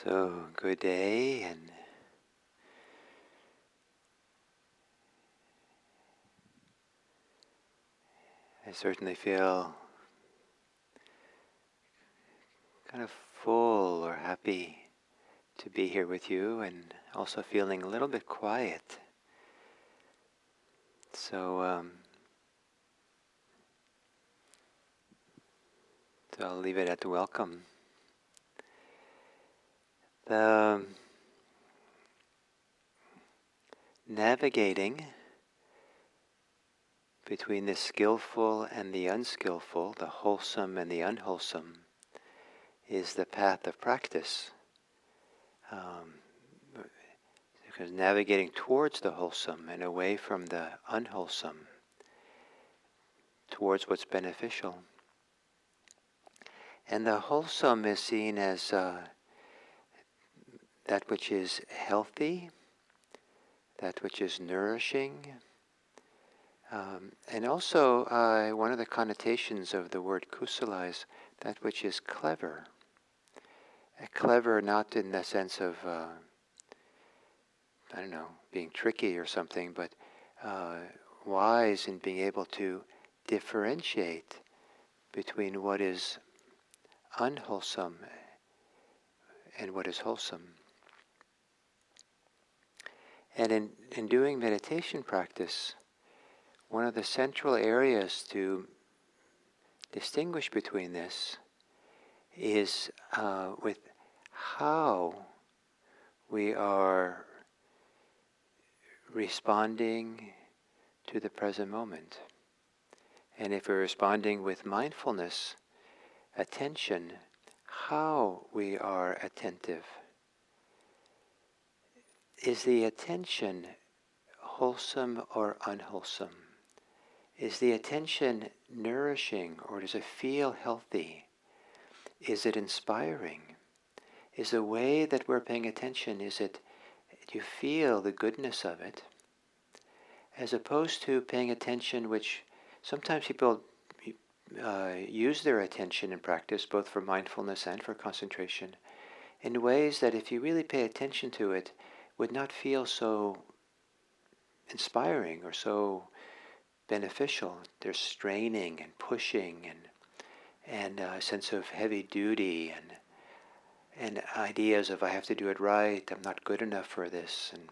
So, good day, and I certainly feel kind of full or happy to be here with you, and also feeling a little bit quiet. So I'll leave it at the welcome. The navigating between the skillful and the unskillful, the wholesome and the unwholesome, is the path of practice. Because navigating towards the wholesome and away from the unwholesome, towards what's beneficial. And the wholesome is seen as that which is healthy, that which is nourishing. And also, one of the connotations of the word kusala is that which is clever. Clever not in the sense of, being tricky or something, but wise in being able to differentiate between what is unwholesome and what is wholesome. And in doing meditation practice, one of the central areas to distinguish between this is with how we are responding to the present moment. And if we're responding with mindfulness, attention, how we are attentive. Is the attention wholesome or unwholesome? Is the attention nourishing, or does it feel healthy? Is it inspiring? Is the way that we're paying attention, do you feel the goodness of it? As opposed to paying attention, which sometimes people use their attention in practice, both for mindfulness and for concentration, in ways that if you really pay attention to it, would not feel so inspiring or so beneficial. There's straining and pushing and a sense of heavy duty and ideas of I have to do it right, I'm not good enough for this, and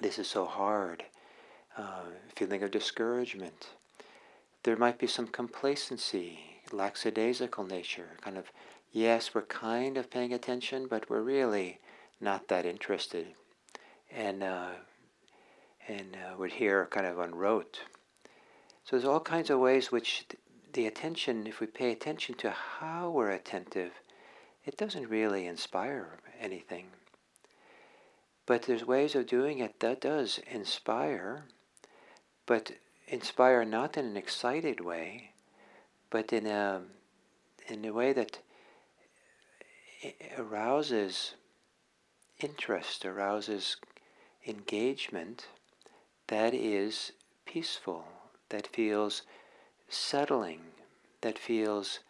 this is so hard, feeling of discouragement. There might be some complacency, lackadaisical nature, kind of, yes, we're kind of paying attention, but we're really not that interested. And we're here kind of on rote. So there's all kinds of ways which the attention, if we pay attention to how we're attentive, it doesn't really inspire anything. But there's ways of doing it that does inspire, but inspire not in an excited way, but in a way that arouses interest, arouses engagement, that is peaceful, that feels settling, that feels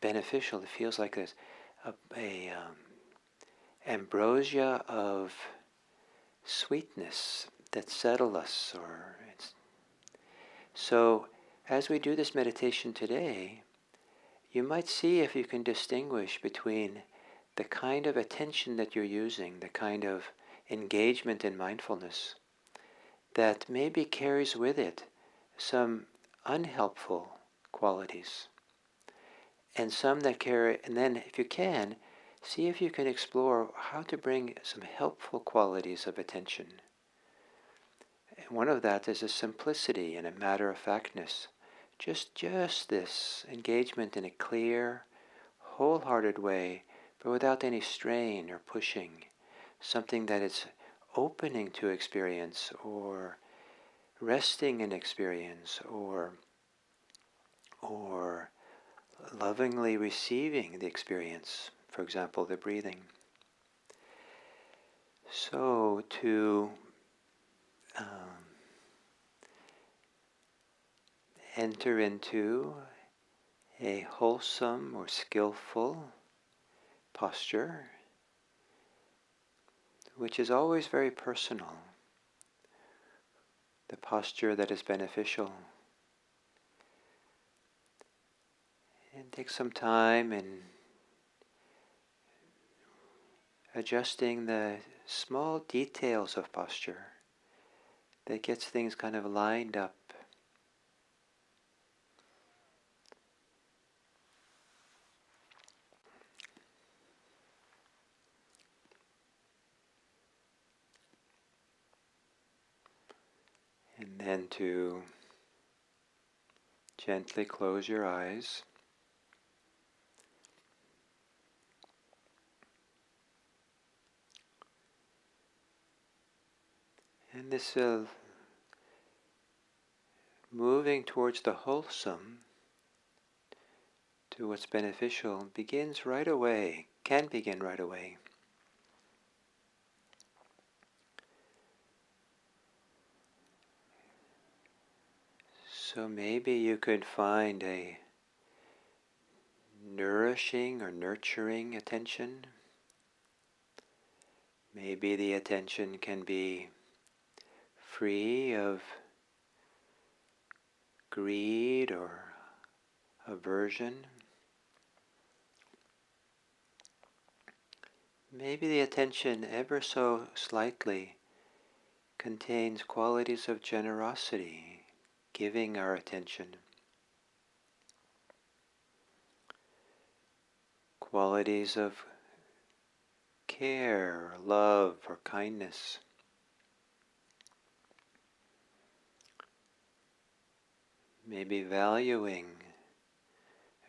beneficial. It feels like a ambrosia of sweetness that settle us. So as we do this meditation today, you might see if you can distinguish between the kind of attention that you're using, the kind of engagement in mindfulness that maybe carries with it some unhelpful qualities, and some that carry, and then if you can, see if you can explore how to bring some helpful qualities of attention. And one of that is a simplicity and a matter-of-factness. Just this engagement in a clear, wholehearted way, but without any strain or pushing. Something that is opening to experience, or resting in experience, or lovingly receiving the experience, for example, the breathing. So to enter into a wholesome or skillful posture, which is always very personal, the posture that is beneficial. And take some time in adjusting the small details of posture that gets things kind of lined up. And then to gently close your eyes. And this moving towards the wholesome, to what's beneficial, begins right away, can begin right away. So maybe you could find a nourishing or nurturing attention. Maybe the attention can be free of greed or aversion. Maybe the attention ever so slightly contains qualities of generosity, giving our attention. Qualities of care, love, or kindness. Maybe valuing,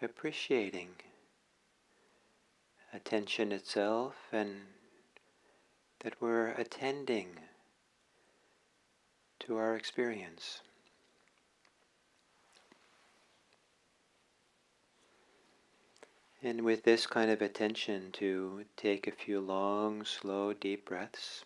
appreciating attention itself, and that we're attending to our experience. And with this kind of attention, to take a few long, slow, deep breaths.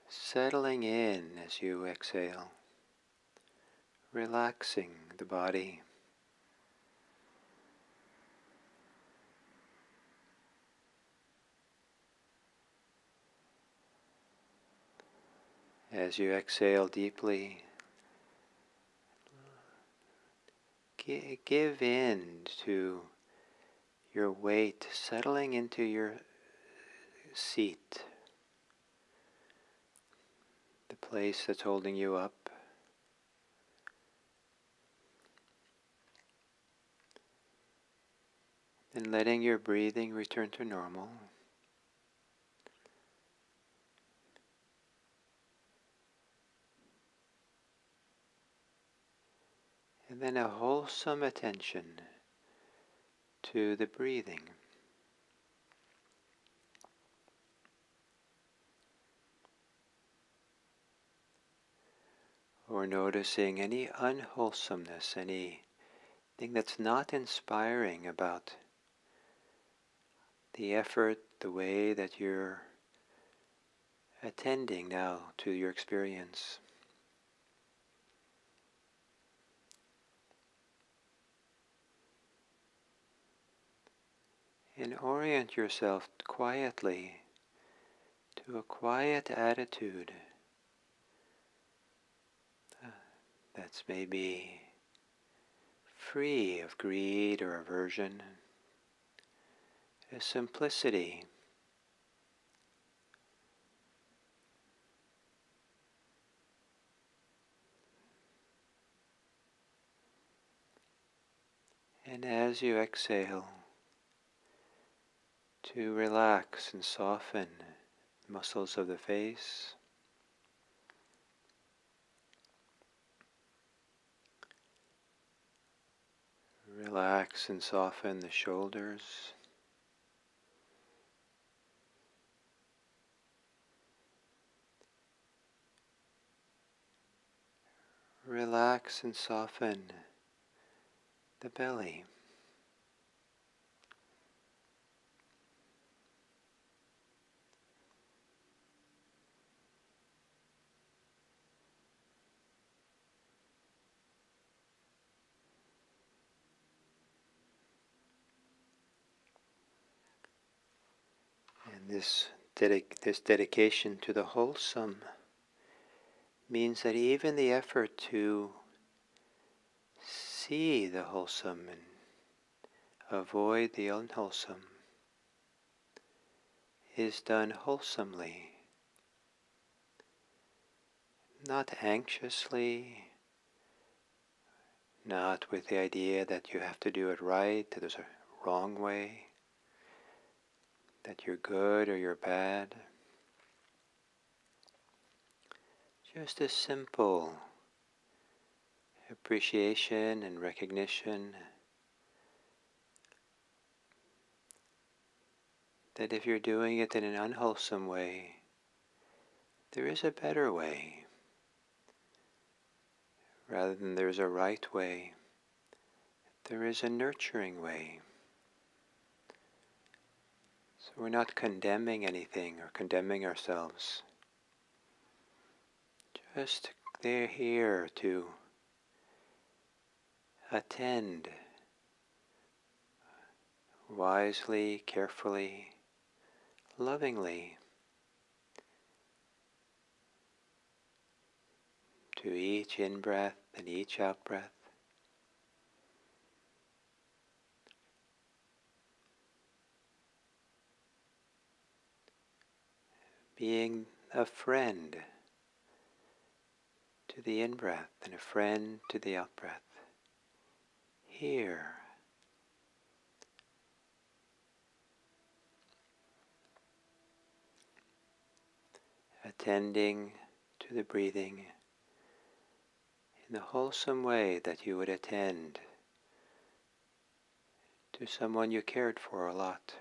Settling in as you exhale, relaxing the body. As you exhale deeply, give in to your weight settling into your seat, the place that's holding you up. And letting your breathing return to normal. And then a wholesome attention to the breathing. Or noticing any unwholesomeness, anything that's not inspiring about the effort, the way that you're attending now to your experience. And orient yourself quietly to a quiet attitude that's maybe free of greed or aversion, a simplicity. And as you exhale, to relax and soften muscles of the face, relax and soften the shoulders, relax and soften the belly. This dedication to the wholesome means that even the effort to see the wholesome and avoid the unwholesome is done wholesomely, not anxiously, not with the idea that you have to do it right, that there's a wrong way, that you're good or you're bad. Just a simple appreciation and recognition that if you're doing it in an unwholesome way, there is a better way. Rather than there's a right way, there is a nurturing way. So we're not condemning anything or condemning ourselves. Just they're here to attend wisely, carefully, lovingly to each in-breath and each out-breath. Being a friend to the in-breath and a friend to the out-breath. Here. Attending to the breathing in the wholesome way that you would attend to someone you cared for a lot.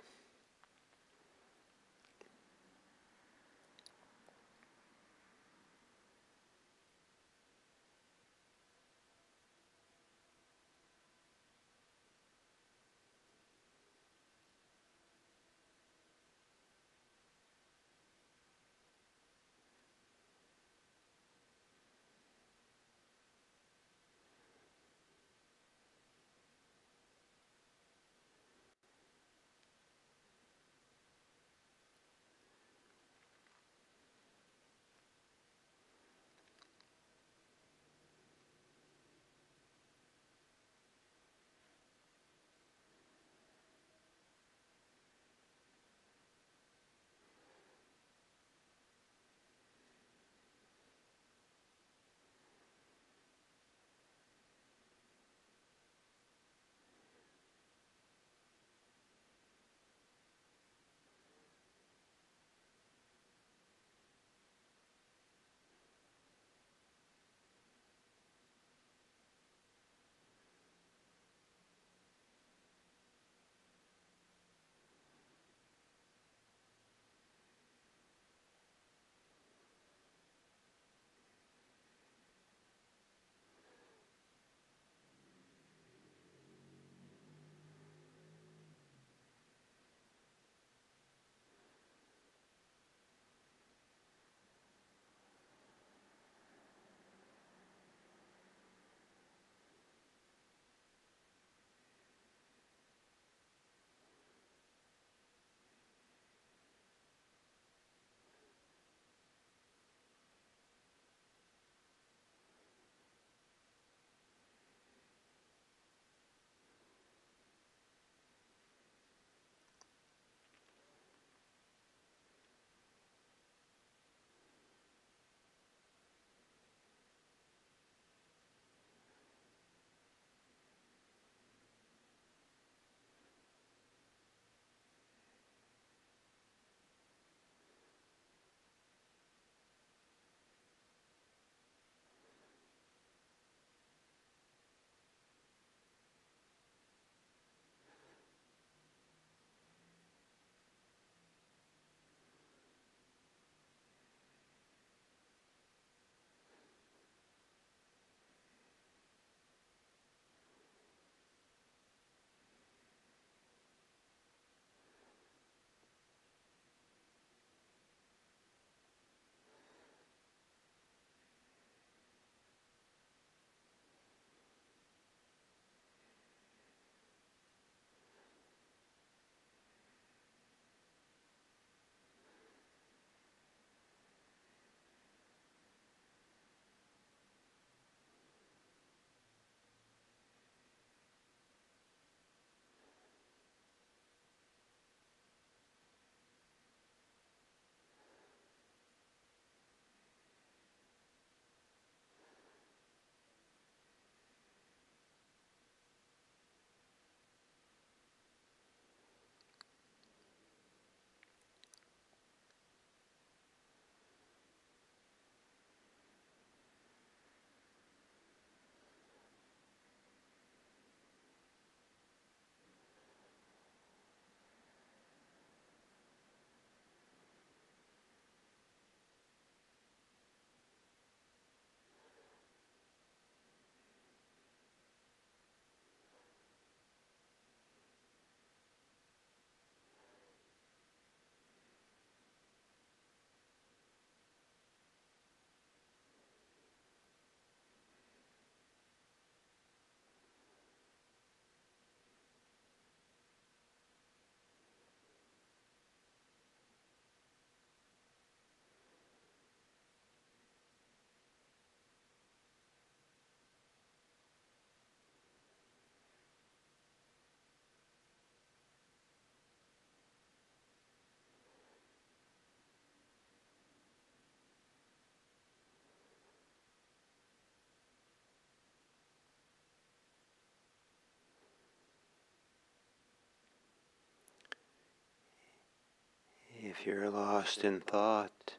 If you're lost in thought,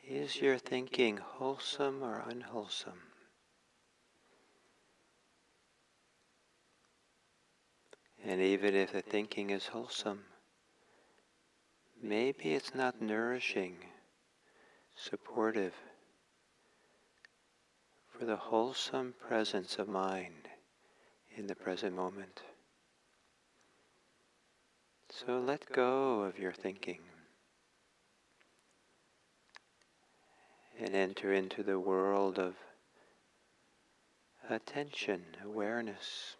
is your thinking wholesome or unwholesome? And even if the thinking is wholesome, maybe it's not nourishing, supportive for the wholesome presence of mind in the present moment. So let go of your thinking and enter into the world of attention, awareness.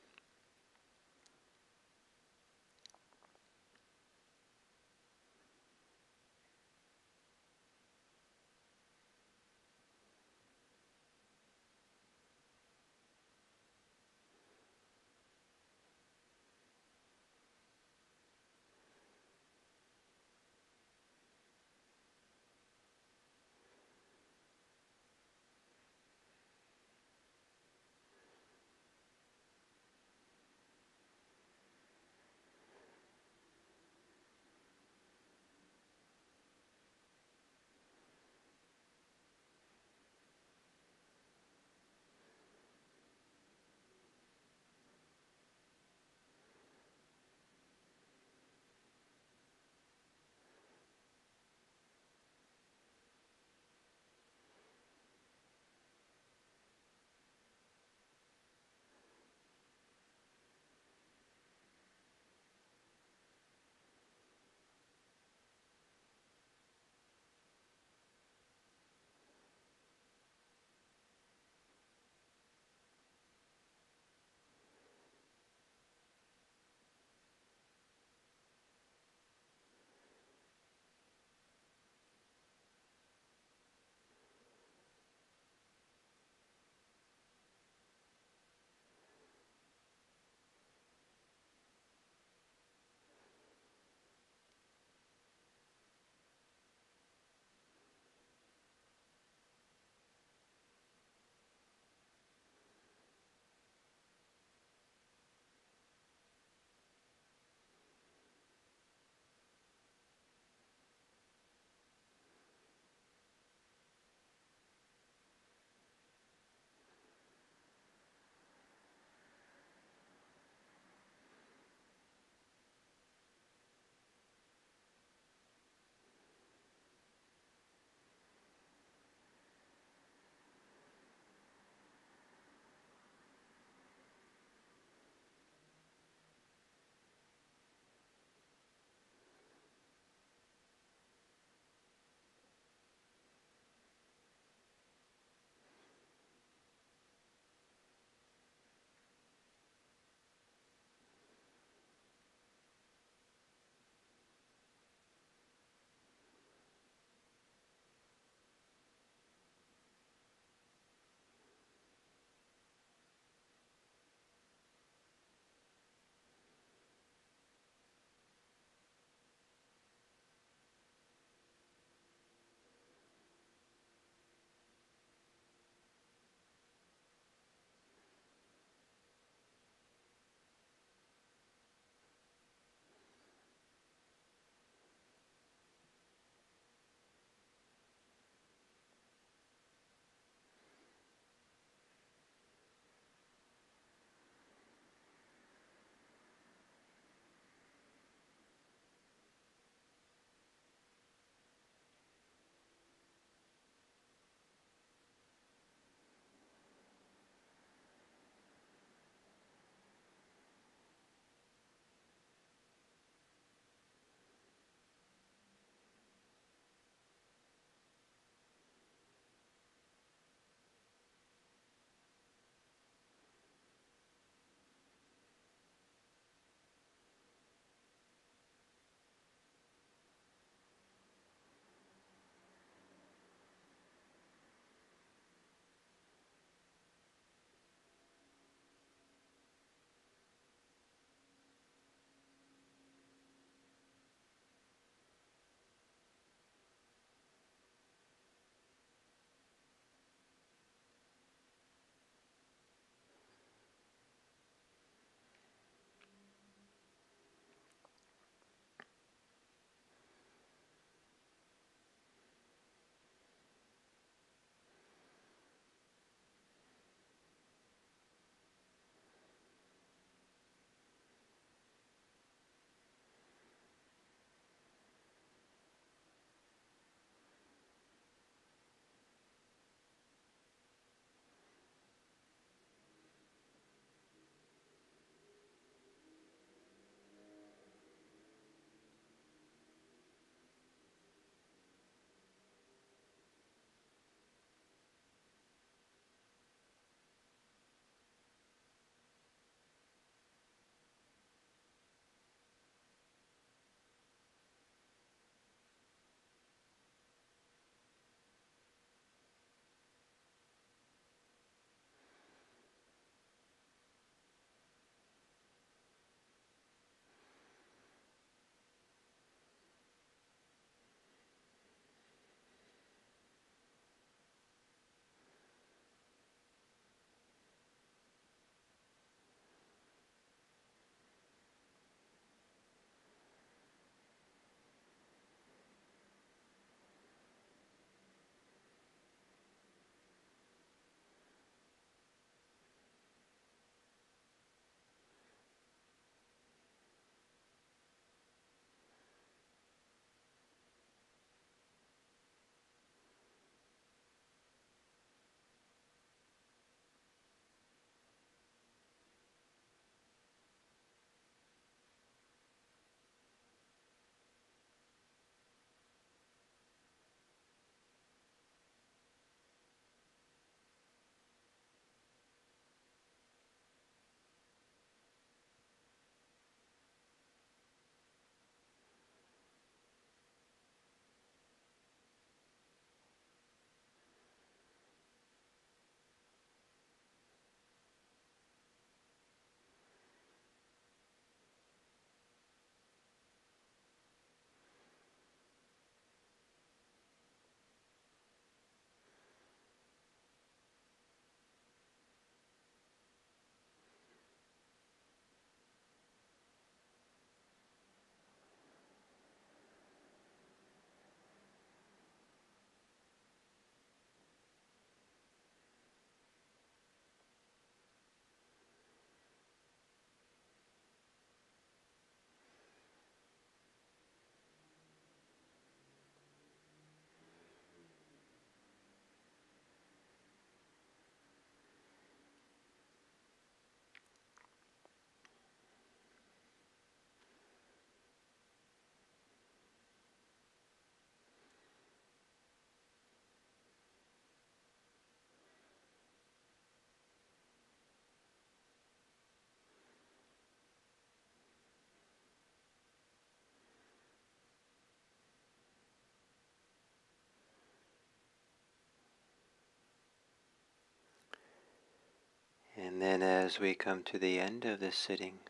And then as we come to the end of this sitting,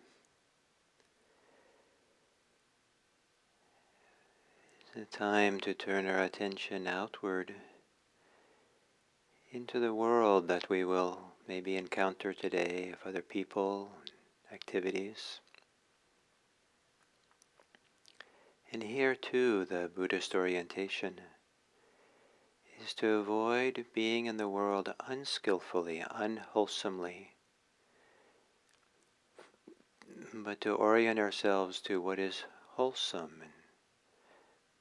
it's a time to turn our attention outward into the world that we will maybe encounter today, of other people, activities. And here too, the Buddhist orientation is to avoid being in the world unskillfully, unwholesomely, but to orient ourselves to what is wholesome and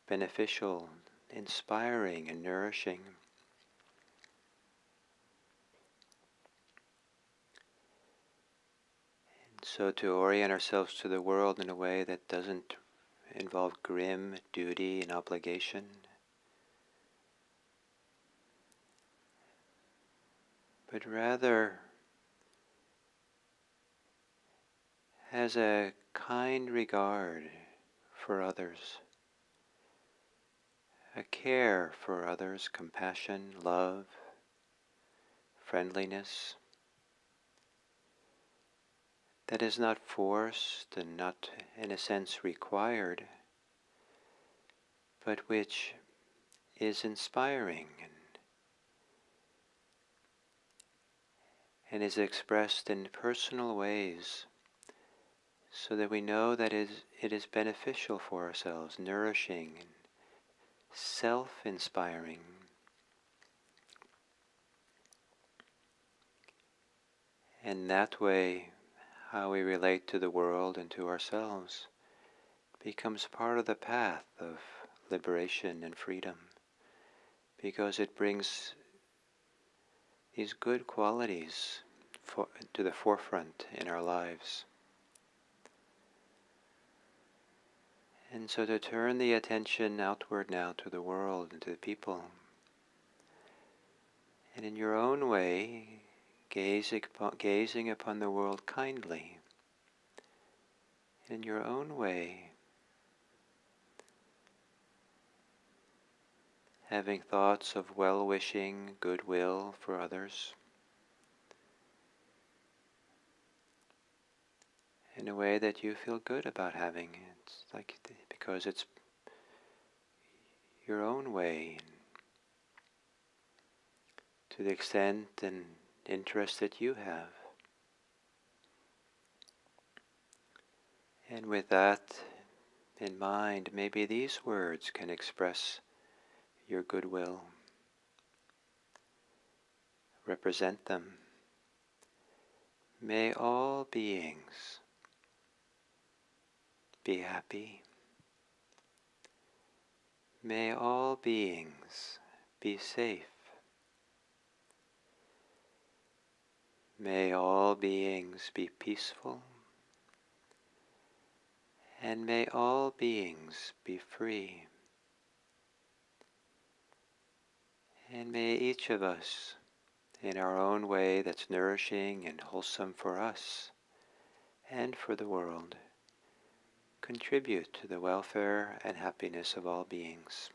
beneficial, inspiring and nourishing. And so to orient ourselves to the world in a way that doesn't involve grim duty and obligation, but rather has a kind regard for others, a care for others, compassion, love, friendliness, that is not forced and not, in a sense, required, but which is inspiring and is expressed in personal ways, so that we know that it is beneficial for ourselves, nourishing and self-inspiring. And that way, how we relate to the world and to ourselves becomes part of the path of liberation and freedom, because it brings these good qualities to the forefront in our lives. And so to turn the attention outward now to the world and to the people, and in your own way, gazing upon the world kindly, in your own way, having thoughts of well-wishing, goodwill for others, in a way that you feel good about having. It's like, because it's your own way, to the extent and interest that you have. And with that in mind, maybe these words can express your goodwill. Represent them. May all beings be happy. May all beings be safe. May all beings be peaceful. And may all beings be free. And may each of us, in our own way that's nourishing and wholesome for us and for the world, contribute to the welfare and happiness of all beings.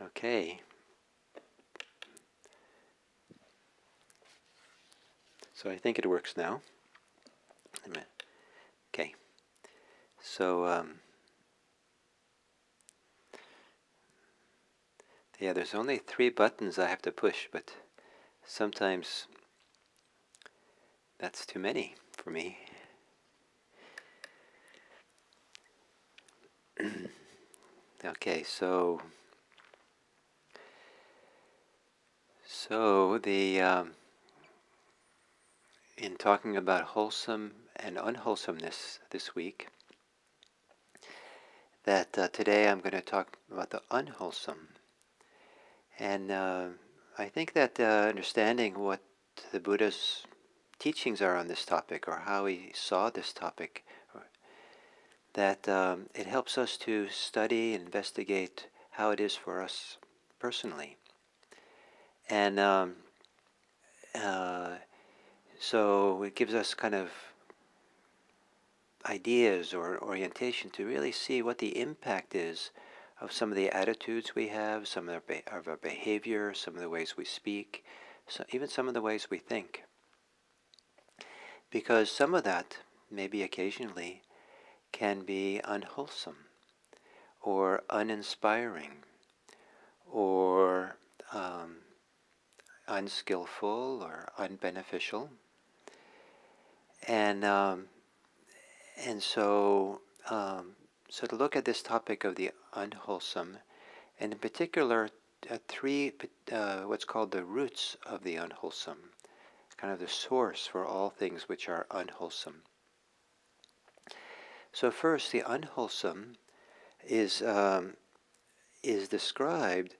Okay. So I think it works now. Okay. So yeah, there's only 3 buttons I have to push, but sometimes that's too many for me. Okay, so the in talking about wholesome and unwholesomeness this week, that today I'm going to talk about the unwholesome. And I think that understanding what the Buddha's teachings are on this topic, or how he saw this topic, that it helps us to study and investigate how it is for us personally. And so it gives us kind of ideas or orientation to really see what the impact is of some of the attitudes we have, some of our behavior, some of the ways we speak, so even some of the ways we think. Because some of that, maybe occasionally, can be unwholesome or uninspiring or unskillful or unbeneficial. And so to look at this topic of the unwholesome, and in particular, 3 what's called the roots of the unwholesome, kind of the source for all things which are unwholesome. So first, the unwholesome is described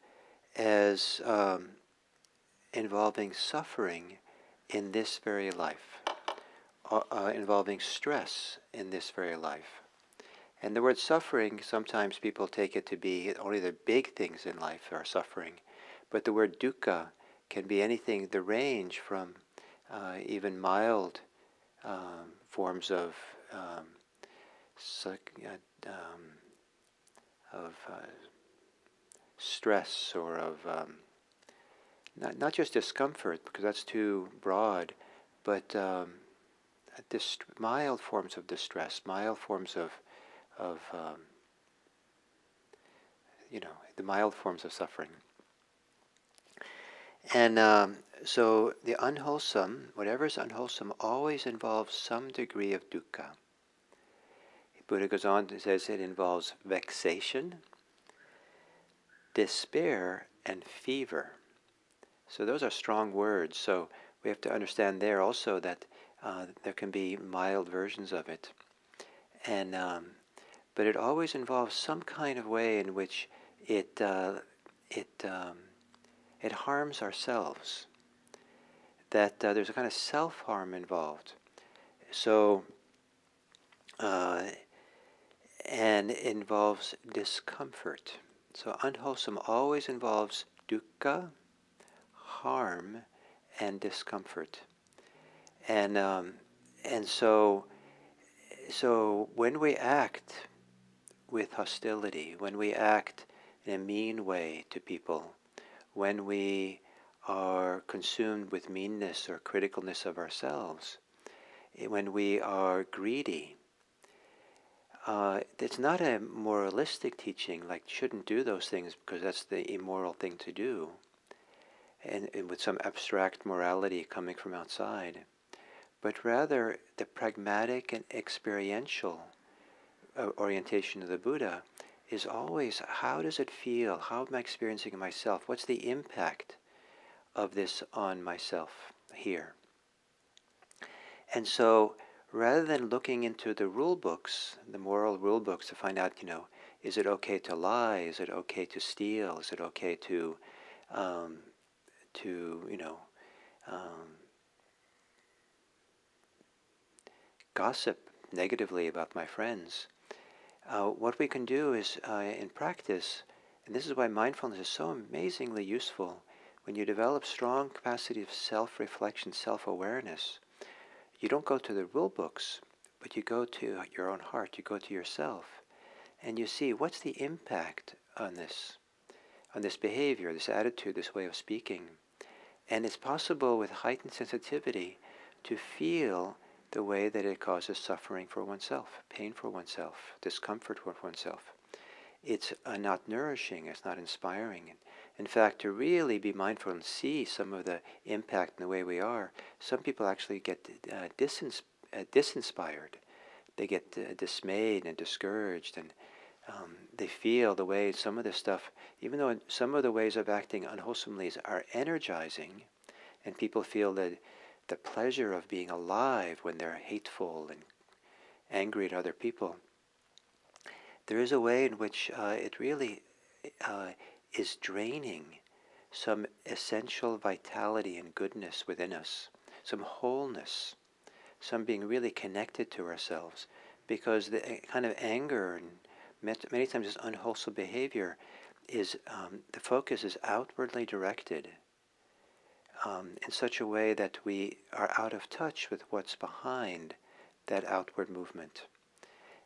as involving suffering in this very life, involving stress in this very life. And the word suffering, sometimes people take it to be only the big things in life are suffering, but the word dukkha can be anything, the range from even mild forms of stress, or of not just discomfort, because that's too broad, but mild forms of distress, mild forms of the mild forms of suffering. And so the unwholesome, whatever is unwholesome, always involves some degree of dukkha. Buddha goes on and says it involves vexation, despair, and fever. So those are strong words. So we have to understand there also that there can be mild versions of it. And but it always involves some kind of way in which it harms ourselves. That there's a kind of self-harm involved. So and it involves discomfort. So unwholesome always involves dukkha, harm, and discomfort. And so when we act with hostility, when we act in a mean way to people, when we are consumed with meanness or criticalness of ourselves, when we are greedy, it's not a moralistic teaching, like shouldn't do those things because that's the immoral thing to do, and with some abstract morality coming from outside, but rather the pragmatic and experiential orientation of the Buddha is always, how does it feel? How am I experiencing it myself? What's the impact of this on myself here? And so rather than looking into the rule books, the moral rule books, to find out, is it okay to lie? Is it okay to steal? Is it okay to gossip negatively about my friends? What we can do is, in practice, and this is why mindfulness is so amazingly useful, when you develop strong capacity of self-reflection, self-awareness, you don't go to the rule books, but you go to your own heart, you go to yourself, and you see what's the impact on this, on this behavior, this attitude, this way of speaking. And it's possible with heightened sensitivity to feel the way that it causes suffering for oneself, pain for oneself, discomfort for oneself. It's not nourishing, it's not inspiring. In fact, to really be mindful and see some of the impact in the way we are, some people actually get disinspired. They get dismayed and discouraged, and they feel the way some of this stuff, even though some of the ways of acting unwholesomely are energizing, and people feel the pleasure of being alive when they're hateful and angry at other people, there is a way in which it really is draining some essential vitality and goodness within us, some wholeness, some being really connected to ourselves, because the kind of anger and many times this unwholesome behavior is, the focus is outwardly directed in such a way that we are out of touch with what's behind that outward movement.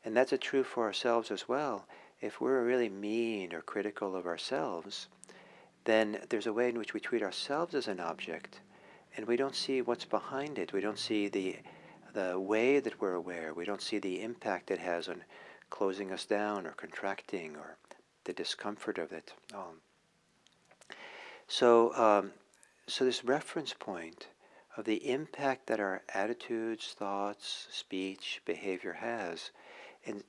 And that's true for ourselves as well. If we're really mean or critical of ourselves, then there's a way in which we treat ourselves as an object, and we don't see what's behind it. We don't see the way that we're aware. We don't see the impact it has on closing us down or contracting or the discomfort of it. So this reference point of the impact that our attitudes, thoughts, speech, behavior has, and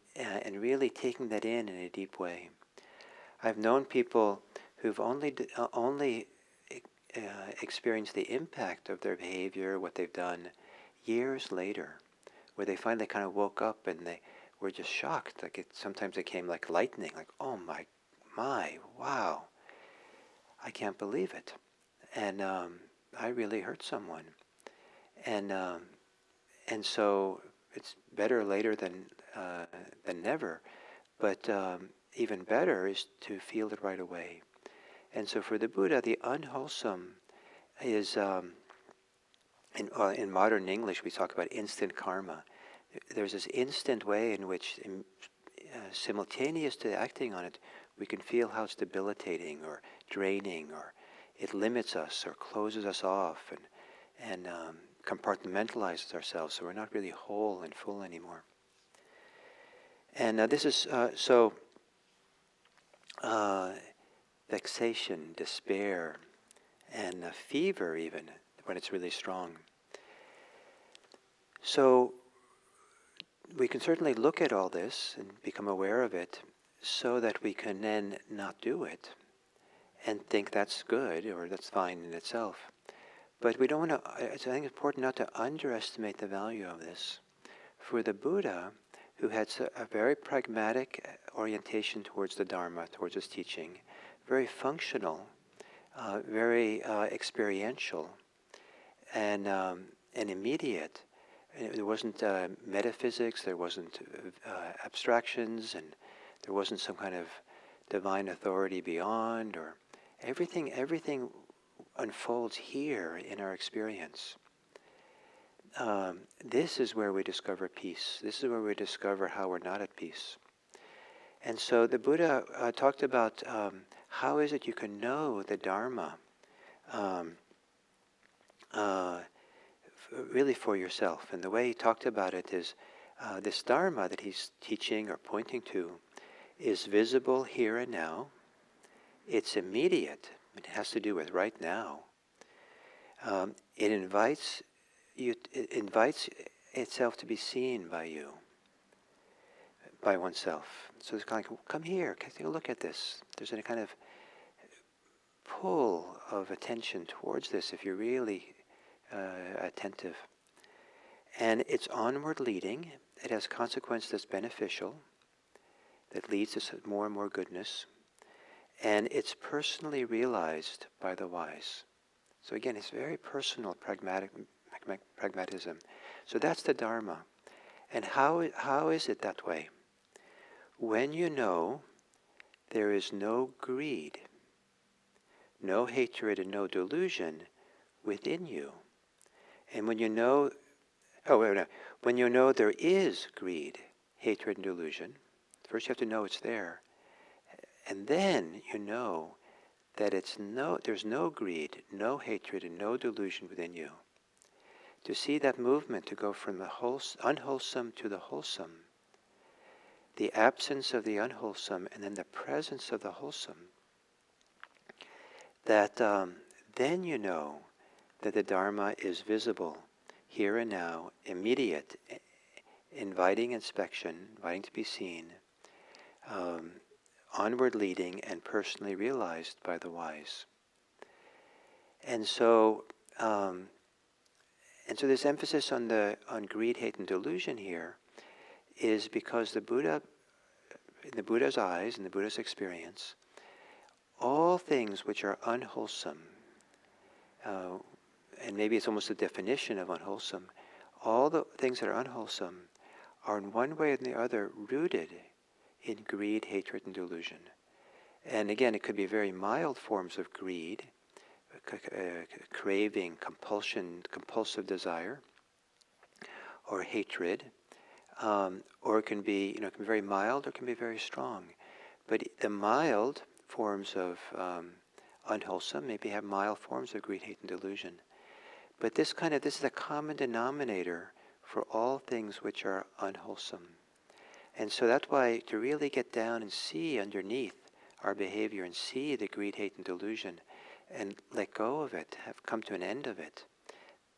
really taking that in a deep way. I've known people who've only experienced the impact of their behavior, what they've done, years later, where they finally kind of woke up and they were just shocked. Like sometimes it came like lightning, like, oh my, wow, I can't believe it. And I really hurt someone. And so it's better later than never. But even better is to feel it right away. And so for the Buddha, the unwholesome is, in modern English, we talk about instant karma. There's this instant way in which, simultaneous to acting on it, we can feel how it's debilitating or draining, or it limits us or closes us off and compartmentalizes ourselves, so we're not really whole and full anymore. And this is vexation, despair, and fever even, when it's really strong. So we can certainly look at all this and become aware of it so that we can then not do it and think that's good or that's fine in itself. But we don't want to, I think it's important not to underestimate the value of this. For the Buddha, who had a very pragmatic orientation towards the Dharma, towards his teaching, very functional, very experiential, and immediate. And there wasn't metaphysics, there wasn't abstractions, and there wasn't some kind of divine authority beyond, or everything unfolds here in our experience. This is where we discover peace. This is where we discover how we're not at peace. And so the Buddha talked about how is it you can know the Dharma really for yourself. And the way he talked about it is this Dharma that he's teaching or pointing to is visible here and now. It's immediate. It has to do with right now. It invites itself to be seen by you, by oneself. So it's kind of like, come here, take a look at this. There's a kind of pull of attention towards this if you're really attentive. And it's onward leading. It has consequence that's beneficial, that leads to more and more goodness. And it's personally realized by the wise. So again, it's very personal pragmatism. So that's the Dharma. And how is it that way? When you know there is no greed, no hatred, and no delusion within you. And when you know, when you know there is greed, hatred, and delusion, first you have to know it's there. And then you know that there's no greed, no hatred, and no delusion within you. To see that movement to go from the unwholesome to the wholesome, the absence of the unwholesome and then the presence of the wholesome, that then you know that the Dharma is visible, here and now, immediate, inviting inspection, inviting to be seen, onward leading, and personally realized by the wise. And so this emphasis on greed, hate, and delusion here is because the Buddha, in the Buddha's eyes, in the Buddha's experience, all things which are unwholesome, and maybe it's almost a definition of unwholesome, all the things that are unwholesome are in one way or the other rooted in greed, hatred, and delusion. And again, it could be very mild forms of greed, craving, compulsion, compulsive desire, or hatred, or it can be, it can be very mild or it can be very strong. But the mild forms of unwholesome maybe have mild forms of greed, hate, and delusion. But this is a common denominator for all things which are unwholesome. And so that's why to really get down and see underneath our behavior and see the greed, hate, and delusion and let go of it, have come to an end of it,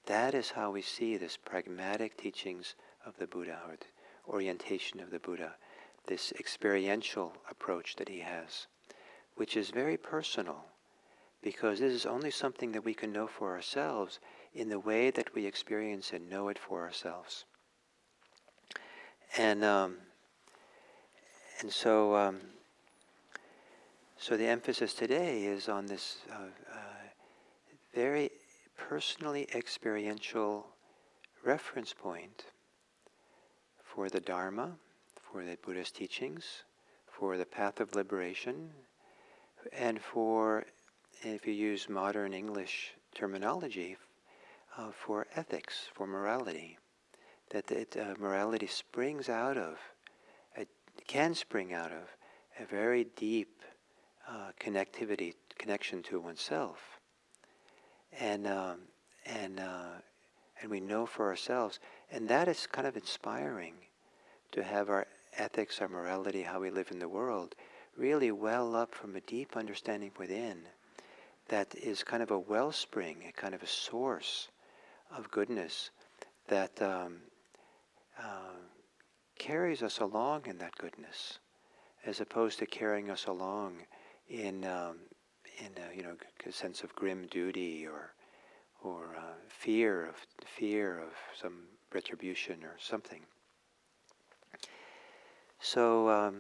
that is how we see this pragmatic teachings of the Buddha, or the orientation of the Buddha, this experiential approach that he has, which is very personal, because this is only something that we can know for ourselves in the way that we experience and know it for ourselves. So the emphasis today is on this very personally experiential reference point for the Dharma, for the Buddha's teachings, for the path of liberation, and for, if you use modern English terminology, for ethics, for morality. That morality springs out of, can spring out of, a very deep connection to oneself, and we know for ourselves, and that is kind of inspiring, to have our ethics, our morality, how we live in the world, really well up from a deep understanding within, that is kind of a wellspring, a kind of a source of goodness that carries us along in that goodness, as opposed to carrying us along in a sense of grim duty or fear of some retribution or something. So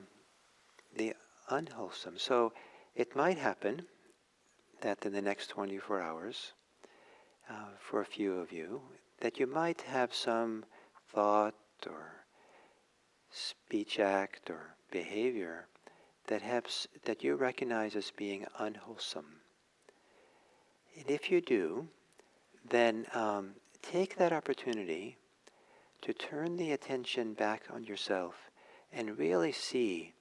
the unwholesome. So it might happen that in the next 24 hours, for a few of you, that you might have some thought or speech act or behavior that you recognize as being unwholesome. And if you do, then take that opportunity to turn the attention back on yourself and really see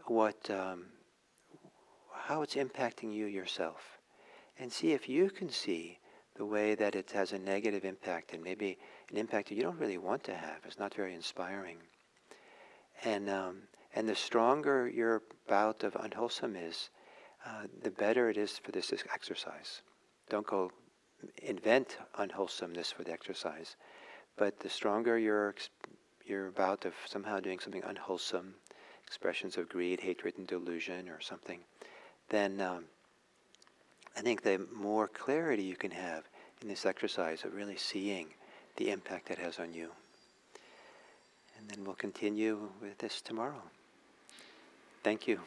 how it's impacting you yourself, and see if you can see the way that it has a negative impact, and maybe an impact that you don't really want to have. It's not very inspiring. And the stronger your bout of unwholesome is, the better it is for this exercise. Don't go invent unwholesomeness for the exercise, but the stronger your bout of somehow doing something unwholesome, expressions of greed, hatred, and delusion or something, then I think the more clarity you can have in this exercise of really seeing the impact it has on you. And then we'll continue with this tomorrow. Thank you.